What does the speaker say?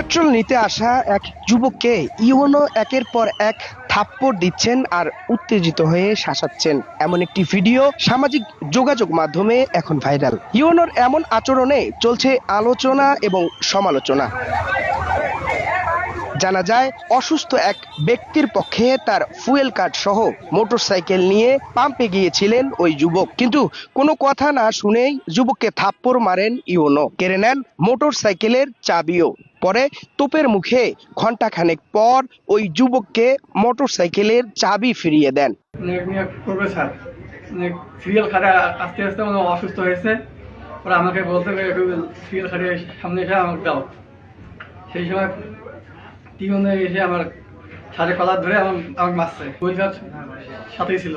Petrol নিতে আসা এক যুবককে ইউনো একের পর এক থাপ্পড় দিচ্ছেন আর উত্তেজিত হয়ে শাসাচ্ছেন, এমন একটি ভিডিও সামাজিক যোগাযোগ মাধ্যমে এখন ভাইরাল। ইউনোর এমন আচরণে চলছে আলোচনা এবং সমালোচনা। জানা যায়, অসুস্থ এক ব্যক্তির পক্ষে তার ফুয়েল কার্ড সহ মোটরসাইকেল নিয়ে পাম্পে গিয়েছিলেন ওই যুবক, কিন্তু কোনো কথা না শুনেই যুবককে থাপ্পড় মারেন ইউনো, কেড়ে নেন মোটরসাইকেলের চাবিও। পরে তোপের মুখে ঘণ্টাখানেক পর ওই যুবককে মোটরসাইকেলের চাবি ফিরিয়ে দেন। সিরিয়াল খাটে আস্তে আস্তে অসুস্থ হয়েছে, ওরা আমাকে বলতে সিরিয়াল খাটে সামনে এসে আমাকে দাও। সেই সময় টিউনে এসে আমার সাথে কলার ধরে আমাকে মারছে, সাথেই ছিল।